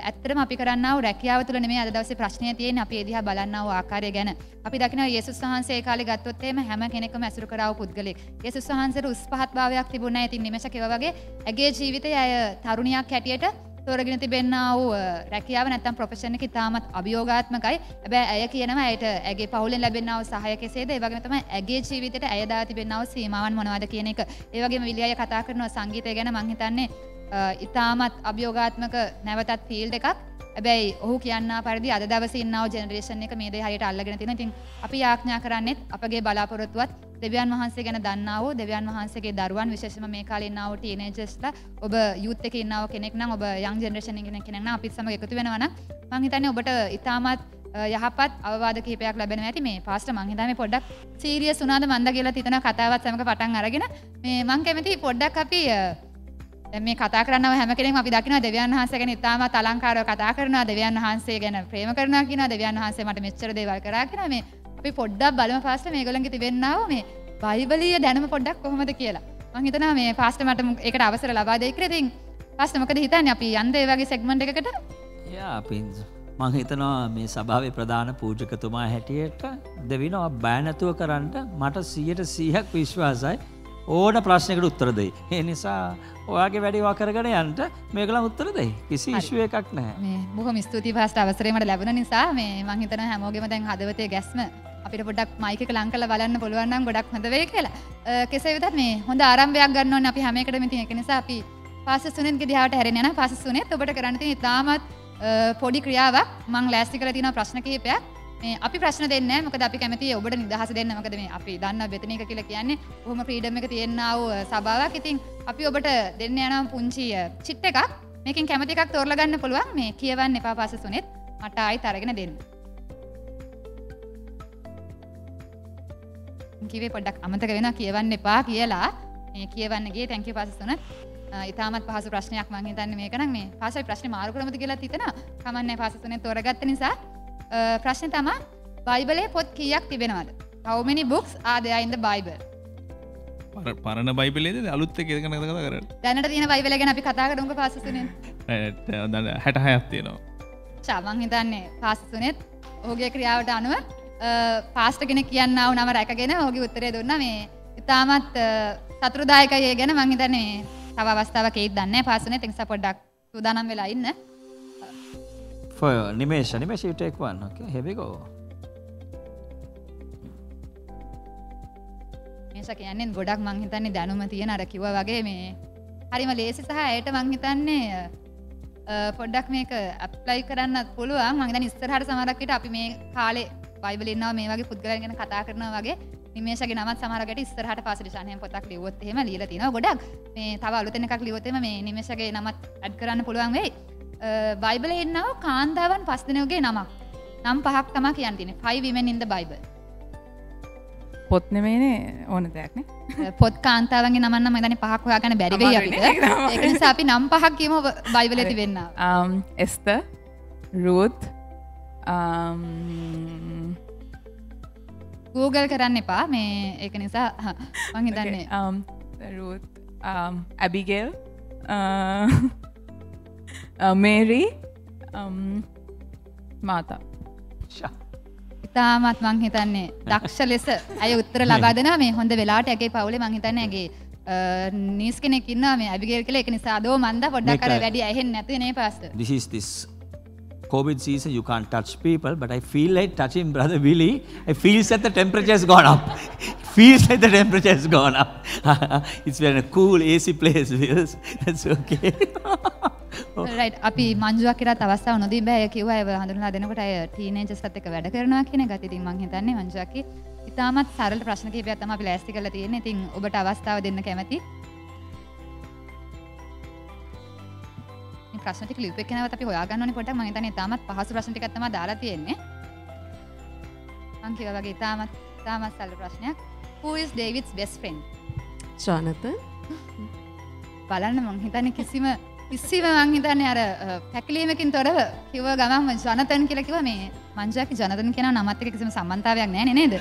ඇත්තටම අපි කරන්නා වූ රැකියාව තුළ නෙමෙයි අද දවසේ ප්‍රශ්නය තියෙන්නේ. අපි ඒ දිහා බලන්නා වූ ආකාරය ගැන. අපි දකිනවා යේසුස් වහන්සේ ඒ කාලේ ගත්තොත් එහෙම හැම කෙනෙක්ම ඇසුරු කරා වූ පුද්ගලෙක්. යේසුස් වහන්සේට උස් පහත් භාවයක් තිබුණා. ඉතින් නිමේෂ කිව්වා වගේ ඇගේ ජීවිතයේ අය තරුණියක් හැටියට තෝරගෙන තිබෙනා වූ රැකියාව නැත්තම් ප්‍රොෆෙෂන් එක ඉතාමත් අභියෝගාත්මකයි. හැබැයි ඇය කියනවා ඇයට ඇගේ පවුලෙන් ලැබෙනා වූ සහාය කෙසේද? ඒ වගේම තමයි ඇගේ ජීවිතයට ඇය දා තිබෙනා වූ සීමාවන් මොනවද කියන එක. ඒ වගේම විලියය කතා කරනවා සංගීතය ගැන. මං හිතන්නේ ඉතාමත් අභියෝගාත්මක නැවතත් ෆීල්ඩ් එකක්. හැබැයි ඔහු කියන්නා පරිදි අද දවසේ ඉන්නා වූ ජෙනරේෂන් එක මේ දේ හරියට අල්ලගෙන තියෙනවා. ඉතින් අපි යාඥා කරන්නේත් අපගේ බලාපොරොත්තුවත් දෙවියන් වහන්සේ ගැන දන්නා වූ දෙවියන් වහන්සේගේ දරුවන් විශේෂයෙන්ම මේ කාලේ ඉන්නා වූ ටීනේජර්ස්ලා ඔබ යූත් එකේ ඉන්නා වූ කෙනෙක් නම් ඔබ යං ජෙනරේෂන් එකේ කෙනෙක් නම් අපිත් සමග එකතු වෙනවා නම් මං හිතන්නේ ඔබට ඉතාමත් යහපත් අවවාද කිහිපයක් ලැබෙනවා ඇති. මේ පාස්ටර් මං හිතන්නේ මේ පොඩ්ඩක් සීරියස් වුණාද මන්ද කියලා හිතන කතාවත් සමග පටන් අරගෙන මේ මං කැමති පොඩ්ඩක් අපි මේ කතා කරනව හැම කෙනෙක්ම අපි දකිනවා දෙවියන් වහන්සේ ගැන ඉතාමත් අලංකාරව කතා කරනවා. දෙවියන් වහන්සේ ගැන ප්‍රේම කරනවා කියනවා. දෙවියන් වහන්සේ මට මෙච්චර දේවල් කරා කියනවා. මේ අපි පොඩ්ඩක් බලමු පාස්ටර් මේගොල්ලන්ගේ තිබෙන්නා වූ මේ බයිබලීය දැනුම පොඩ්ඩක් කොහොමද කියලා. මම හිතනවා මේ පාස්ටර් මට ඒකට අවසර ලබා දෙයි කියලා. ඉතින් පාස්ටර් මොකද හිතන්නේ අපි යන්නේ ඒ වගේ සෙග්මන්ට් එකකට? යා පින්ස් මං හිතනවා මේ සභාවේ ප්‍රධාන පූජකතුමා හැටියට දෙවිනෝ බය නැතුව කරන්න මට 100% විශ්වාසයි. ඕන ප්‍රශ්නයකට උත්තර දෙයි. ඒ නිසා ඔයාගේ වැඩේ වා කරගෙන යන්න මේගොල්ලන් උත්තර දෙයි. කිසි ඉෂුව එකක් නැහැ. මේ බොහොම ස්තුතියි පාස්ටර් අවසරය මට ලැබුණ නිසා. මේ මං හිතනවා හැමෝගෙම දැන් හදවතේ ගැස්ම අපිට පොඩ්ඩක් මයික් එක ලං කරලා බලන්න පුළුවන් නම් ගොඩක් හොඳ වෙයි කියලා. කෙසේ වෙතත් මේ හොඳ ආරම්භයක් ගන්න ඕනේ අපි හැම එකටම. ඉතින් ඒක නිසා අපි පාස්ටර් සුනිත්ගේ දිහාට හැරෙන්න යනවා. පාස්ටර් සුනිත් ඔබට කරන්න තියෙන ඉතාමත් පොඩි ක්‍රියාවක් මං ලෑස්ති කරලා තියෙනවා ප්‍රශ්න කිහිපයක්. මේ අපි ප්‍රශ්න දෙන්නේ නැහැ. මොකද අපි කැමතියි ඔබට නිදහස දෙන්න. මොකද මේ අපි දන්නා බෙතනික කියලා කියන්නේ කොහොම ෆ්‍රීඩම් එක තියෙනා වූ සභාවක්. ඉතින් අපි ඔබට දෙන්න යනවා පුංචි චිට් එකක්. මේකෙන් කැමති එකක් තෝරලා ගන්න පුළුවන්. මේ කියවන්න එපා පාස්ටර් සුනිත්. මට ආයිත් අරගෙන දෙන්න. කිව්වේ පොඩ්ඩක් අමතක වෙනවා කියවන්න එපා කියලා. මේ කියවන්න ගියේ thank you පාස්ටර් සුනිත්. ඉතාමත් පහසු ප්‍රශ්නයක් මං හිතන්නේ මේක නම් මේ පාස්ටර් ප්‍රශ්නේ මාරු කරමුද කියලා හිතනවා. කමන්නේ පාස්ටර් සුනිත් තෝරගත්ත නිසා. ප්‍රශ්නේ තමයි බයිබලයේ පොත් කීයක් තිබෙනවද? How many books are there in the Bible? පරණ බයිබලයේද අලුත් එකේ ගැන කතා කරන්නේ? දැනට තියෙන බයිබලය ගැන අපි කතා කරමුකෝ පාස්ටර් සුනිත්. 66ක් තියෙනවා. මං හිතන්නේ පාස්ටර් සුනිත් ඔහුගේ ක්‍රියාවට අනුව පාස්ටර් කෙනෙක් කියන්නා වූ නම රැකගෙන ඔහුගේ උත්තරය දුන්නා. මේ ඉතාමත් සතුටුදායකයි ඒ ගැන මං හිතන්නේ තව අවස්ථාවක් ඒත් දන්නේ නැහැ පාස්ටර් සුනිත්. ඒ නිසා පොඩ්ඩක් සූදානම් වෙලා ඉන්න. For Nimesh, you take one. Okay, here we go. Nimesha කියන්නේ ගොඩක් මං හිතන්නේ දැනුම තියෙන අර කිව්වා වගේ මේ හරිම ලේසි සහ ඇයට මං හිතන්නේ පොඩ්ඩක් මේක ඇප්ලයි කරන්නත් පුළුවන්. මං හිතන්නේ ඉස්සරහට සමහරක් විට අපි මේ කාලේ බයිබලේ ඉන්නවා මේ වගේ පුද්ගලයන් ගැන කතා කරනවා වගේ නිමේෂගේ නමත් සමහරකට ඉස්සරහට පාසල ශාන්‍යම් පොතක් ලියුවොත් එහෙම ලියලා තිනවා ගොඩක්. මේ තව අලුතෙන් එකක් ලියුවොත් එහෙම මේ නිමේෂගේ නමත් ඇඩ් කරන්න පුළුවන් වෙයි. බයිබලේ ඉන්නව කාන්තාවන් 5 දෙනෙකුගේ නමක්. නම් 5ක් තමයි කියන්න තියෙන්නේ. 5 women in the Bible. පොත් නෙමෙයිනේ ඕන දෙයක් නේ. පොත් කාන්තාවන්ගේ නම නම් මම හිතන්නේ 5ක් හොයාගන්න බැරි වෙයි අපිට. ඒක නිසා අපි නම් 5ක් කියමු බයිබලේ තිබෙන්න. Esther, Ruth, Google කරන්න එපා. මේ ඒක නිසා මම හිතන්නේ Ruth, Abigail, Mary, Martha. ඉතාමත් මං හිතන්නේ දක්ෂ ලෙස අය උත්තර ලබා දෙනවා මේ හොඳ වෙලාවට ඇගේ පවුලේ මං හිතන්නේ ඇගේ නීස් කෙනෙක් ඉන්නවා මේ අබිගේල් කියලා ඒක නිසා අදෝ මන්ද පොඩ්ඩක් අර වැඩි ඇහෙන්නේ නැතුවේ නේ pastor. This COVID season, you can't touch people, but I feel like touching Brother Willie. I feel that the temperature has gone up. Feels like the temperature has gone up. It's been a cool AC place, Wills. That's okay. right. අපි මංජුවක් කියලා අවස්ථාව නොදී බෑ කිව්වා ඒ හඳුනලා දෙනකොට අය ටීනේජර්ස්ත් එක්ක වැඩ කරනවා කියන එක. ඉතින් මං හිතන්නේ මංජුවක්ගේ ඉතාමත් සරල ප්‍රශ්න කිහිපයක් තමයි අපි ලෑස්ති කරලා තියෙන්නේ. ඉතින් ඔබට අවස්ථාව දෙන්න කැමැති. ප්‍රශ්න ටික ලියුප් එක නැවත අපි හොයාගන්න ඕනේ පොඩ්ඩක්. මම හිතන්නේ ඉතාමත් පහසු ප්‍රශ්න ටිකක් තමයි දාලා තියෙන්නේ. මං කිව්වා වගේ ඉතාමත් සරල ප්‍රශ්නයක්. Who is David's best friend? Jonathan. බලන්න මං හිතන්නේ කිසිම මං හිතන්නේ අර පැකිලීමකින් තොරව කිව්ව ගමන්ම ජොනතන් කියලා කිව්වා. මේ මංජුවක්ගේ ජොනතන් කියන නමත් එක්ක කිසිම සම්බන්ධතාවයක් නැහැ නේද?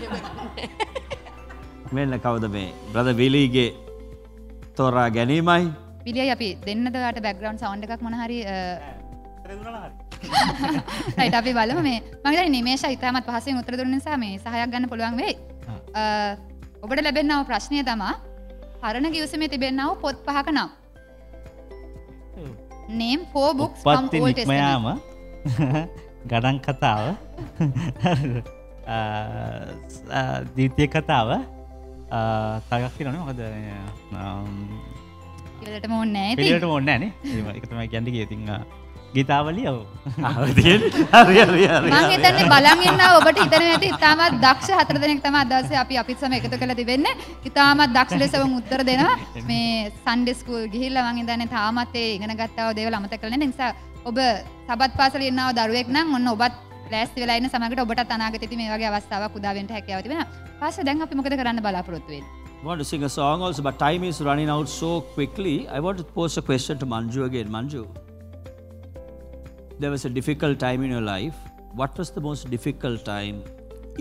මෙන්න කවුද මේ බ්‍රදර් විලීගේ තෝරා ගැනීමයි. විලියයි අපි දෙන්නද ඔයාට බෑග්ග්‍රවුන්ඩ් සවුන්ඩ් එකක් මොන හරි රයිට් අපි බලමු මේ මම හිතන්නේ නිමේෂා ඉතාමත් පහසෙන් උත්තර දුන්න නිසා මේ සහයක් ගන්න පුළුවන් වෙයි. ඔබට ලැබෙනා ප්‍රශ්නය තමයි පරණ ගිවිසුමේ තිබෙනා වූ පොත් පහක නම්. Name 4 books from Old Testament. ගණන් කතාව, දීතිය කතාව, තගක් තියෙනවනේ මොකද? පිළිවෙලටම ඕනේ නැහැ ඉතින්. පිළිවෙලටම ඕනේ නැහැ නේ. ඒක තමයි කියන්නේ කියේ. ඉතින් ගීතාවලිය ඔව්. හරි. මම හිතන්නේ බලන් ඉන්නා ඔබට හිතෙන්නේ නැති ඉතාමත් දක්ෂ 4 දෙනෙක් තමයි අද දවසේ අපි අපිත් සමග එකතු කරලා තිබෙන්නේ. ඉතාමත් දක්ෂ ලෙස වුන් උත්තර දෙනවා. මේ සන්ඩේ ස්කූල් ගිහිල්ලා මම හිතන්නේ තාමත් ඒ ඉගෙන ගත්තා වූ දේවල් අමතක කරලා නැහැ. නිසා ඔබ සබත් පාසලේ ඉන්නා වූ දරුවෙක් නම් ඔන්න ඔබත් ලෑස්ති වෙලා ඉන්න සමගට ඔබටත් අනාගතයේදී මේ වගේ අවස්ථාවක් උදා වෙන්න හැකියාව තිබෙනවා. ඊපස්සේ දැන් අපි මොකද කරන්න බලාපොරොත්තු වෙන්නේ? I want to sing a song also, but time is running out so quickly. I want to pose a question to Manju again. Manju, there was a difficult time in your life. What was the most difficult time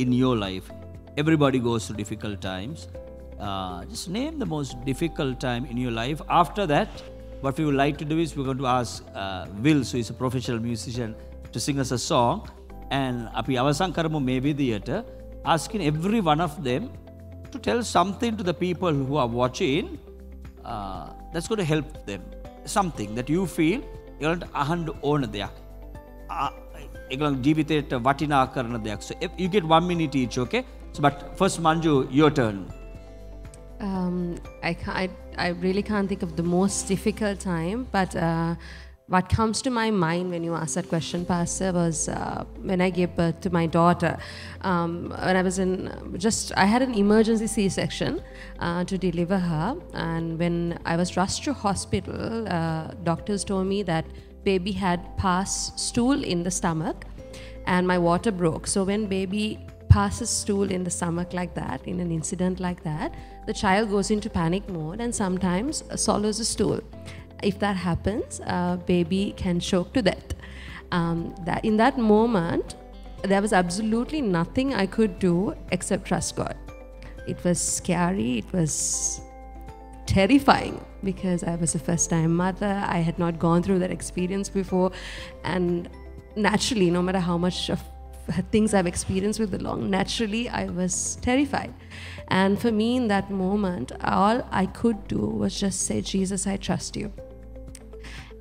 in your life? Everybody goes through difficult times. Just name the most difficult time in your life. After that, what we would like to do is we're going to ask Will, who is a professional musician, to sing us a song. And api avasan karamu maybe theatre, asking every one of them to tell something to the people who are watching that's going to help them. Something that you feel ඒගොල්ලන්ට අහන්න ඕන දෙයක්. ඒගොල්ලන් ජීවිතේට වටිනා කරන දෙයක්. So if you get 1 minute each, okay? So but first Manju, your turn. I really can't think of the most difficult time, but what comes to my mind when you ask that question, Pastor, was when I gave birth to my daughter. When I was I had an emergency C-section to deliver her, and when I was rushed to hospital, doctors told me that baby had passed stool in the stomach, and my water broke. So when baby passes stool in the stomach like that, in an incident like that, the child goes into panic mode and sometimes swallows a stool. If that happens, baby can choke to death. In that moment, there was absolutely nothing I could do except trust God. It was scary, it was terrifying because I was a first-time mother. I had not gone through that experience before, and naturally, no matter how much of things I've experienced with the long, naturally I was terrified. And for me in that moment, all I could do was just say, Jesus, I trust you.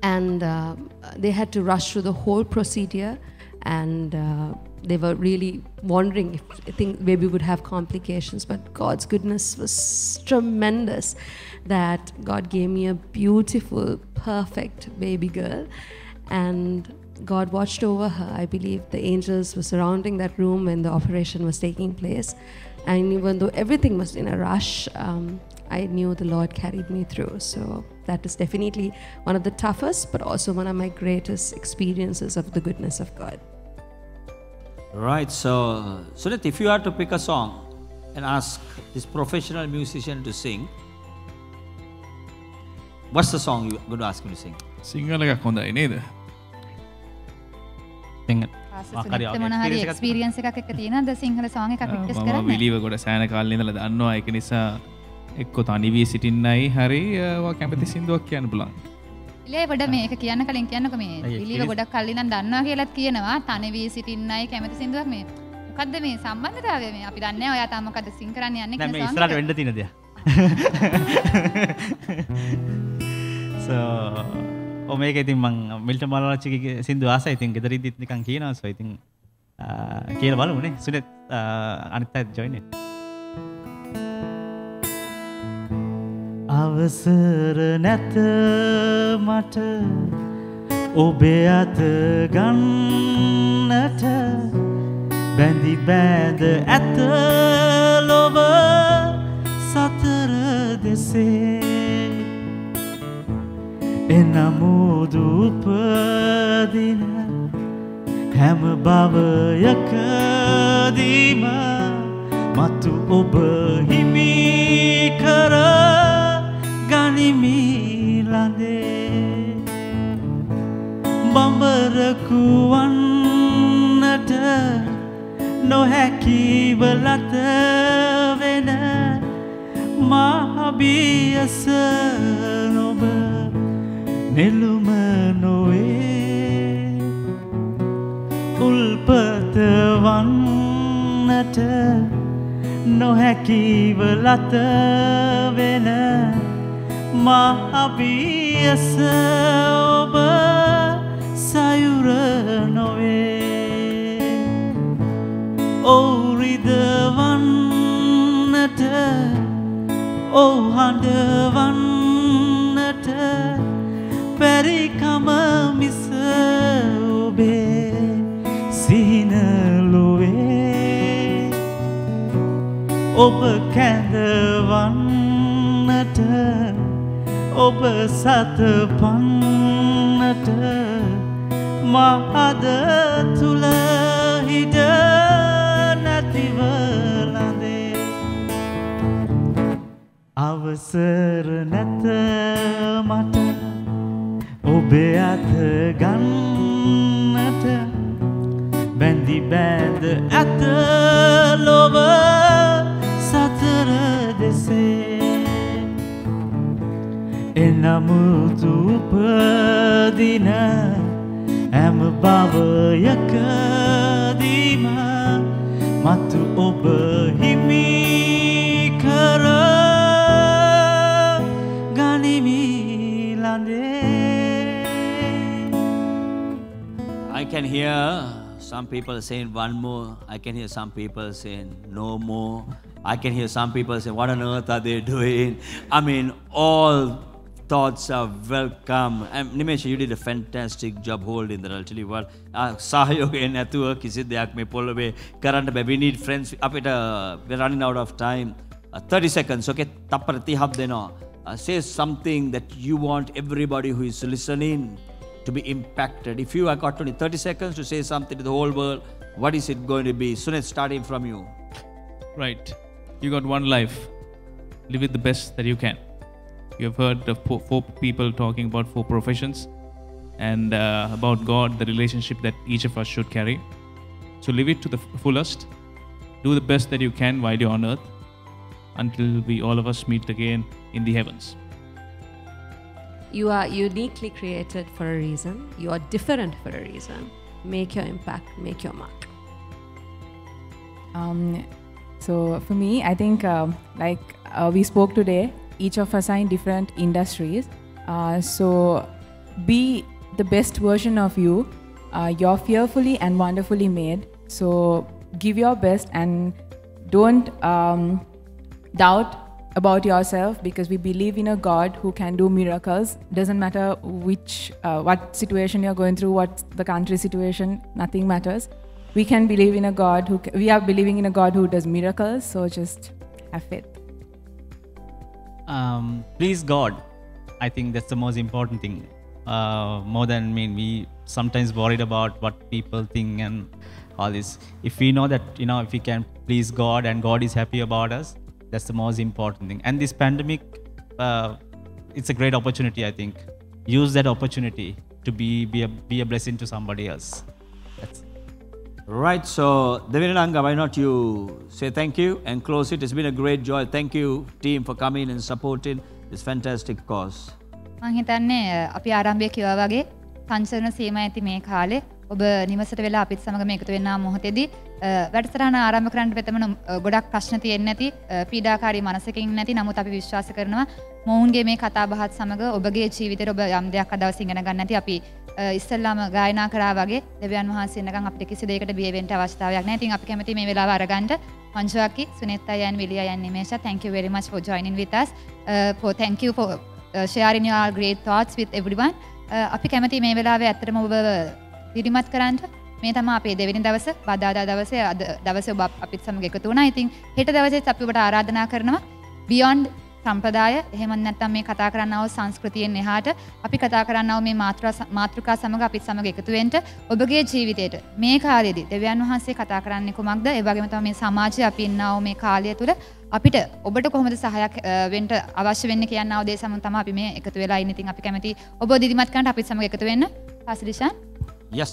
And they had to rush through the whole procedure, and they were really wondering if I think baby would have complications, but God's goodness was tremendous that God gave me a beautiful, perfect baby girl, and God watched over her. I believe the angels were surrounding that room when the operation was taking place, and even though everything was in a rush, I knew the Lord carried me through. So that is definitely one of the toughest, but also one of my greatest experiences of the goodness of God. Right, so Sunit, if you had to pick a song and ask this professional musician to sing, what's the song you're going to ask him to sing? Sinhala එකක් හොඳයි නේද? මොන හරි experience එකක් එක්ක තියෙනවද සිංහල සෝං එකක් request මම කරන්න? විලිව ගොඩ සෑන කාලේ ඉඳලා දන්නවා ඒක නිසා එක්ක තනි වී සිටින්නයි හරි ඔයා කැමති සින්දුවක් කියන්න පුළුවන්. ඉලේ පොඩ මේක කියන්න කලින් කියන්නකෝ මේ විලිව ගොඩක් කල් ඉඳන් දන්නවා කියලාත් කියනවා තනි වී සිටින්නයි කැමති සින්දුවක් මේ මොකද්ද මේ සම්බන්ධතාවය මේ අපි දන්නේ නැහැ ඔයා තාම මොකද්ද සිං කරන්න යන්නේ නෑ කියලා මේ ඉස්සරහට වෙන්න තියෙන දෙයක්. So මේක ඉතින් මං මිල්ටන් මල්ලාච්චිගේ සින්දු ආසයි ඉතින් ගෙදරින්දිත් නිකන් කියනවා so ඉතින් කියලා බලමු නේ සුනිත් අනිත් අයත් join it. අවසර නැත මට ඔබේ අත ගන්නට බැඳි බෑද ඇත ලොව සතර දෙසේ එනමුදු උපදින හැම භවයකදීම මතු ඔබ හිමි කර ගනිමි ළඟේ බඹරකු වන්නට නොහැකිව ලත වෙන මහබියස ඔබ නෙළුම නොවේ උල්පත වන්නට නොහැකිව ලත වෙන මහබියස ඔබ සයුර නොවේ ඔවුරිදවන්නට ඔව්හඬවන්නට පැරිකම මිස ඔබේ සිහින ලොවේ ඔබ කැඳවන්නට ඔබ සතපන්නට මහද තුල හිට නැතිව ළඳේ අවසර නැත මට ඔබේ අත ගන්නට බැඳි බෑද ඇත ලොව සතර දෙසේ එනමුතු උපදින හැම භවයකදීම මතු ඔබ හිමි කර ගනිමි ළඟේ. I can hear some people saying one more. I can hear some people saying no more. I can hear some people saying, what on earth are they doing? I mean, all thoughts are welcome. And Nimesh, you did a fantastic job holding the relatively well. Sahayoge නැතුව කිසි දෙයක් මේ පොළවේ කරන්න බෑ. We need friends. අපිට we're running out of time. 30 seconds. Okay, තප්පර 30ක් දෙනවා. Say something that you want everybody who is listening to be impacted. If you have got only 30 seconds to say something to the whole world, what is it going to be? Sunit, starting from you. Right. You got one life. Live it the best that you can. You have heard of four people talking about 4 professions and about God, the relationship that each of us should carry. So live it to the fullest. Do the best that you can while you're on earth until we all of us meet again in the heavens. You are uniquely created for a reason. You are different for a reason. Make your impact, make your mark. So for me, I think we spoke today, each of us are in different industries. So be the best version of you you're fearfully and wonderfully made. So give your best and don't doubt about yourself, because we believe in a God who can do miracles. Doesn't matter what situation you're going through, what the country situation, nothing matters. We can believe in a God we are believing in a God who does miracles. So just have faith. Please God. I think that's the most important thing. More than we sometimes worried about what people think and all this. If we know that, if we can please God and God is happy about us, that's the most important thing. And this pandemic, it's a great opportunity, I think. Use that opportunity to be a blessing to somebody else. That's Right, so Devinanga, why not you say thank you and close it? It's been a great joy. Thank you, team, for coming and supporting this fantastic cause. මම හිතන්නේ අපි ආරම්භයේ කිව්වා වගේ සංචලන සීමා ඇති මේ කාලේ ඔබ නිවසට වෙලා අපිත් සමග මේ එකතු වෙනා මොහොතේදී වැඩසටහන ආරම්භ කරන්න පෙතමන ගොඩක් ප්‍රශ්න තියෙන්නේ නැති පීඩාකාරී මනසකින් නැති නමුත් අපි විශ්වාස කරනවා මොවුන්ගේ මේ කතා බහත් සමග ඔබගේ ජීවිතේට ඔබ යම් දෙයක් අදවස් ඉගෙන ගන්න නැති අපි ඉස්සල්ලාම ගායනා කරා වගේ දෙවියන් වහන්සේ ඉන්නකම් අපිට කිසි දෙයකට බිය වෙන්න අවස්ථාවක් නැහැ. ඉතින් අපි කැමති මේ වෙලාව අරගන්න මංජුවක්කි සුනෙත්තා යන් විලියා යන් Nimesha thank you very much for joining with us. Thank you for sharing your great thoughts with everyone. අපි කැමති මේ වෙලාවේ ඇත්තටම ඔබ පිරිමත් කරන්න. මේ තමයි අපේ දෙවෙනි දවස බදාදා දවසේ අද දවසේ ඔබ අපිත් සමග එකතු වුණා. ඉතින් හෙට දවසේත් අපි ඔබට ආරාධනා කරනවා beyond සම්ප්‍රදාය එහෙම නැත්නම් මේ කතා කරන්නා වූ සංස්කෘතියෙන් එහාට අපි කතා කරන්නා වූ මේ මාතෘකා සමග අපිත් සමග එකතු වෙන්න ඔබගේ ජීවිතේට මේ කාලයේදී දෙවියන් වහන්සේ කතා කරන්නේ කුමක්ද? ඒ වගේම තමයි මේ සමාජයේ අපි ඉන්නා වූ මේ කාලය තුල අපිට ඔබට කොහොමද සහායක් වෙන්න අවශ්‍ය වෙන්නේ කියනා වූ දේ සමග තමයි අපි මේ එකතු වෙලා ඉන්නේ. ඉතින් අපි කැමති ඔබ දිදිමත් කරන්න අපිත් සමග එකතු වෙන්න. පාසිලිෂාන්. Yes,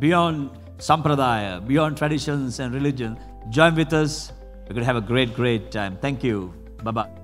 beyond sampradaya, beyond traditions and religion, join with us. We're going to have a great time. Thank you. Bye-bye.